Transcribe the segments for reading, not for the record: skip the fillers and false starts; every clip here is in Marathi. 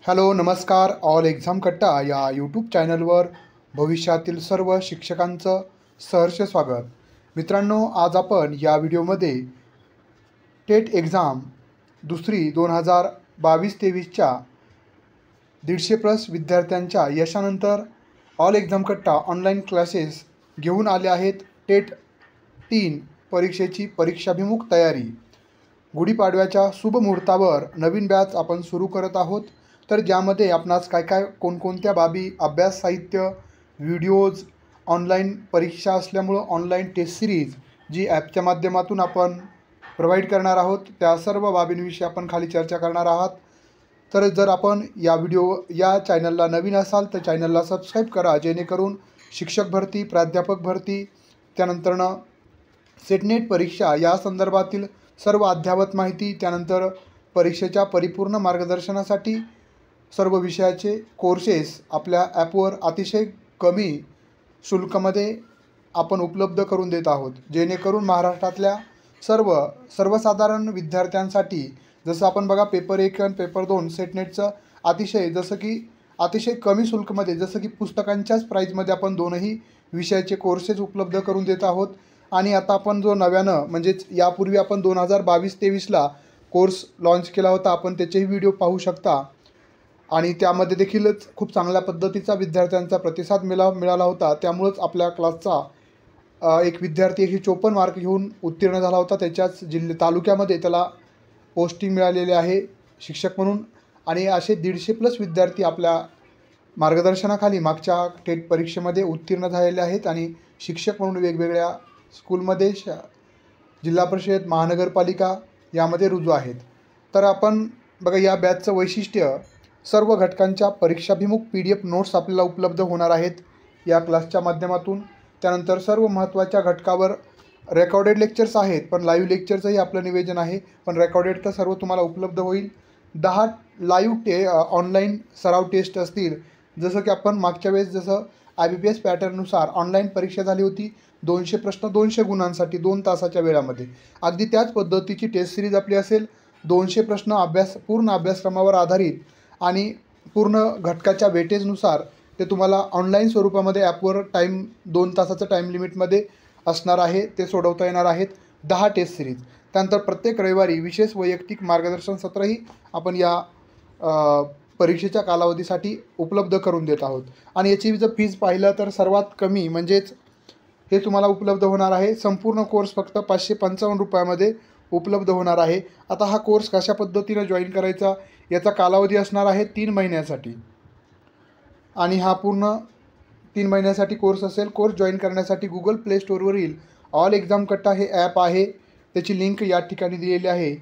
हॅलो नमस्कार. ऑल एक्झाम कट्टा या यूट्यूब चॅनलवर भविष्यातील सर्व शिक्षकांचं सहर्ष स्वागत. मित्रांनो, आज आपण या व्हिडिओमध्ये टेट एक्झाम दुसरी 2022-23च्या 150+ विद्यार्थ्यांच्या यशानंतर ऑल एक्झाम कट्टा ऑनलाईन क्लासेस घेऊन आले आहेत. टेट 3 परीक्षेची परीक्षाभिमुख तयारी. गुढीपाडव्याच्या शुभमुहूर्तावर नवीन बॅच आपण सुरू करत आहोत. तर ज्यामध्ये आपणास काय कोणकोणत्या बाबी, अभ्यास साहित्य, व्हिडिओज, ऑनलाईन परीक्षा असल्यामुळं ऑनलाईन टेस्ट सिरीज जी ॲपच्या माध्यमातून आपण प्रोव्हाइड करणार आहोत, त्या सर्व बाबींविषयी आपण खाली चर्चा करणार आहात. तर जर आपण या चॅनलला नवीन असाल तर चॅनलला सबस्क्राईब करा, जेणेकरून शिक्षक भरती, प्राध्यापक भरती, त्यानंतरनं सेटनेट परीक्षा या संदर्भातील सर्व अद्ययावत माहिती, त्यानंतर परीक्षेच्या परिपूर्ण मार्गदर्शनासाठी सर्व विषयाचे कोर्सेस आपल्या ॲपवर अतिशय कमी शुल्कामध्ये आपण उपलब्ध करून देत आहोत, जेणेकरून महाराष्ट्रातल्या सर्वसाधारण विद्यार्थ्यांसाठी जसं आपण बघा पेपर 1 आणि पेपर 2 सेटनेटचं अतिशय कमी शुल्कमध्ये, जसं की पुस्तकांच्याच प्राईजमध्ये आपण दोनही विषयाचे कोर्सेस उपलब्ध करून देत आहोत. आणि आता आपण जो नव्यानं म्हणजेच यापूर्वी आपण 2022-23ला कोर्स लॉन्च केला होता, आपण त्याचेही व्हिडिओ पाहू शकता. आणि त्यामध्ये देखीलच खूप चांगल्या पद्धतीचा विद्यार्थ्यांचा प्रतिसाद मिळाला होता. त्यामुळंच आपल्या क्लासचा एक विद्यार्थी 154 मार्क घेऊन उत्तीर्ण झाला होता. त्याच्याच तालुक्यामध्ये त्याला पोस्टिंग मिळालेली आहे शिक्षक म्हणून. आणि असे 150+ विद्यार्थी आपल्या मार्गदर्शनाखाली मागच्या टेट परीक्षेमध्ये उत्तीर्ण झालेले आहेत आणि शिक्षक म्हणून वेगवेगळ्या स्कूलमध्ये, जिल्हा परिषद, महानगरपालिका यामध्ये रुजू आहेत. तर आपण बघा, या बॅचचं वैशिष्ट्य, सर्व घटकांच्या परीक्षाभिमुख PDF नोट्स आपल्याला उपलब्ध होणार आहेत या क्लासच्या माध्यमातून. त्यानंतर सर्व महत्त्वाच्या घटकावर रेकॉर्डेड लेक्चर्स आहेत, पण लाईव्ह लेक्चरचंही आपलं नियोजन आहे, पण रेकॉर्डेड तर सर्व तुम्हाला उपलब्ध होईल. 10 लाईव्ह ऑनलाईन सराव टेस्ट असतील. जसं की आपण मागच्या वेळेस जसं IBPS पॅटर्ननुसार ऑनलाईन परीक्षा झाली होती, 200 प्रश्न 200 गुणांसाठी 2 तासाच्या वेळामध्ये, अगदी त्याच पद्धतीची टेस्ट सिरीज आपली असेल. 200 प्रश्न पूर्ण अभ्यासक्रमावर आधारित आणि पूर्ण घटकाच्या वेटेजनुसार ते तुम्हाला ऑनलाईन स्वरूपामध्ये ॲपवर 2 तासाचं टाईम लिमिटमध्ये असणार आहे, ते सोडवता येणार आहेत. 10 टेस्ट सिरीज. त्यानंतर प्रत्येक रविवारी विशेष वैयक्तिक मार्गदर्शन सत्रही आपण या परीक्षेच्या कालावधीसाठी उपलब्ध करून देत आहोत. आणि याची जर फीज पाहिलं तर सर्वात कमी म्हणजेच हे तुम्हाला उपलब्ध होणार आहे. संपूर्ण कोर्स फक्त 555 रुपयामध्ये उपलब्ध होणार आहे. आता हा कोर्स कशा पद्धतीनं जॉईन करायचा, याचा कालावधी असणार आहे 3 महिन्यासाठी. आणि हा पूर्ण 3 महिन्यासाठी कोर्स असेल. कोर्स जॉईन करण्यासाठी Google Play Storeवरील ऑल एक्झाम कट्टा हे ॲप आहे, त्याची लिंक या ठिकाणी दिलेली आहे.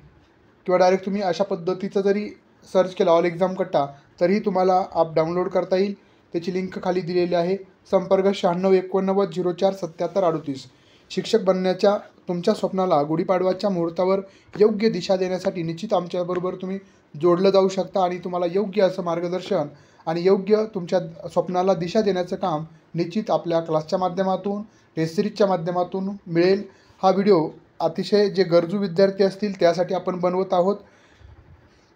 किंवा डायरेक्ट तुम्ही अशा पद्धतीचं जरी सर्च केलं ऑल एक्झाम कट्टा तरीही तुम्हाला ॲप डाउनलोड करता येईल. त्याची लिंक खाली दिलेली आहे. संपर्क 9689047738. शिक्षक बनण्याच्या तुमच्या स्वप्नाला गुढीपाडव्याच्या मुहूर्तावर योग्य दिशा देण्यासाठी निश्चित आमच्याबरोबर तुम्ही जोडलं जाऊ शकता आणि तुम्हाला योग्य असं मार्गदर्शन आणि योग्य तुमच्या स्वप्नाला दिशा देण्याचं काम निश्चित आपल्या क्लासच्या माध्यमातून, टेस्ट सिरीजच्या माध्यमातून मिळेल. हा व्हिडिओ अतिशय जे गरजू विद्यार्थी असतील त्यासाठी आपण बनवत आहोत.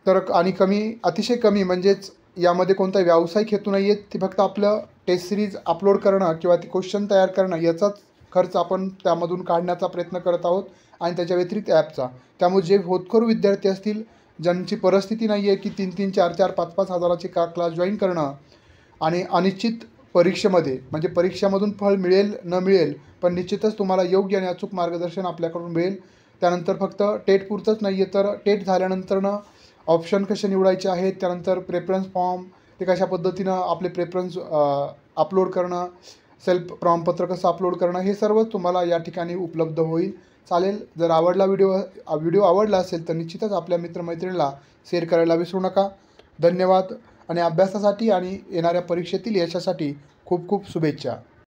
तर आणि अतिशय कमी म्हणजेच यामध्ये कोणता व्यावसायिक हेतू नाही आहे. ते फक्त आपलं टेस्ट सिरीज अपलोड करणं किंवा ते क्वेश्चन तयार करणं याचाच खर्च आपण त्यामधून काढण्याचा प्रयत्न करत आहोत आणि त्याच्या व्यतिरिक्त ॲपचा. त्यामुळे जे होतकरू विद्यार्थी असतील, ज्यांची परिस्थिती नाही आहे की 3-3, 4-4, 5-5 हजाराचे क्लास जॉईन करणं आणि अनिश्चित परीक्षेमध्ये, म्हणजे परीक्षामधून फळ मिळेल न मिळेल, पण निश्चितच तुम्हाला योग्य आणि अचूक मार्गदर्शन आपल्याकडून मिळेल. त्यानंतर फक्त टेट पुरतंच नाही आहे, तर टेट झाल्यानंतरनं ऑप्शन कसे निवडायचे आहेत, त्यानंतर प्रेफरन्स फॉर्म ते कशा पद्धतीनं आपले प्रेफरन्स अपलोड करणं, सेल्फ प्रमाणपत्र कसं अपलोड करणं, हे सर्व तुम्हाला या ठिकाणी उपलब्ध होईल. चालेल. जर व्हिडिओ आवडला असेल तर निश्चितच आपल्या मित्रमैत्रिणीला शेअर करायला विसरू नका. धन्यवाद. आणि अभ्यासासाठी आणि येणाऱ्या परीक्षेतील यशासाठी खूप खूप शुभेच्छा.